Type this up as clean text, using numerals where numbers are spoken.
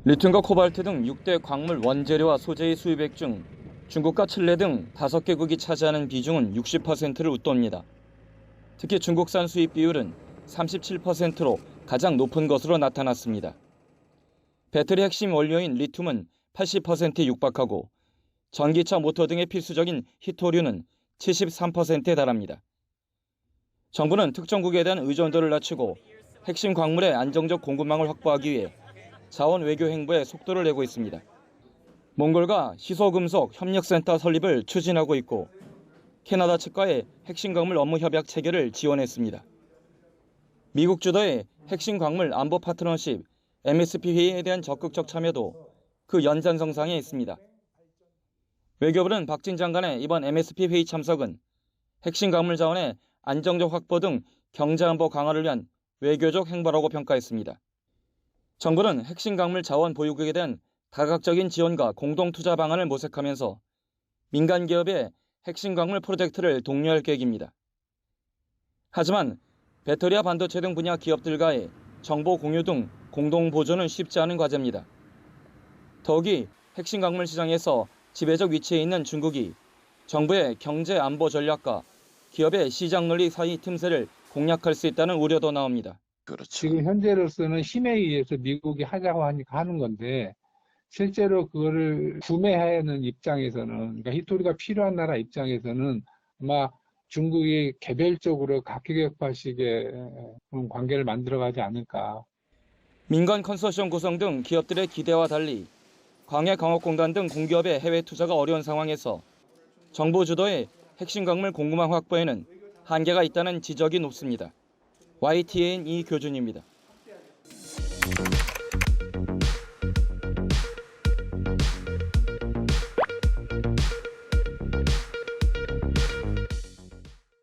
리튬과 코발트 등 6대 광물 원재료와 소재의 수입액 중 중국과 칠레 등 5개국이 차지하는 비중은 60%를 웃돕니다. 특히 중국산 수입 비율은 37%로 가장 높은 것으로 나타났습니다. 배터리 핵심 원료인 리튬은 80%에 육박하고 전기차 모터 등의 필수적인 히토류는 73%에 달합니다. 정부는 특정국에 대한 의존도를 낮추고 핵심 광물의 안정적 공급망을 확보하기 위해 자원 외교 행보에 속도를 내고 있습니다. 몽골과 희소금속 협력센터 설립을 추진하고 있고 캐나다 측과의 핵심 광물 업무 협약 체결을 지원했습니다. 미국 주도의 핵심 광물 안보 파트너십 MSP 회의에 대한 적극적 참여도 그 연장선상에 있습니다. 외교부는 박진 장관의 이번 MSP 회의 참석은 핵심 광물 자원의 안정적 확보 등 경제안보 강화를 위한 외교적 행보라고 평가했습니다. 정부는 핵심 광물 자원 보유국에 대한 다각적인 지원과 공동 투자 방안을 모색하면서 민간 기업의 핵심 광물 프로젝트를 독려할 계획입니다. 하지만 배터리와 반도체 등 분야 기업들과의 정보 공유 등 공동 보조는 쉽지 않은 과제입니다. 더욱이 핵심 광물 시장에서 지배적 위치에 있는 중국이 정부의 경제 안보 전략과 기업의 시장 논리 사이 틈새를 공략할 수 있다는 우려도 나옵니다. 그렇죠. 지금 현재로서는 힘에 의해서 미국이 하자고 하니까 하는 건데 실제로 그거를 구매하는 입장에서는, 그러니까 히토리가 필요한 나라 입장에서는 아마 중국이 개별적으로 각계격파식의 그런 관계를 만들어가지 않을까. 민간 컨소시엄 구성 등 기업들의 기대와 달리 광해광업공단 등 공기업의 해외 투자가 어려운 상황에서 정부 주도의 핵심 광물 공급망 확보에는 한계가 있다는 지적이 높습니다. YTN 이교준입니다.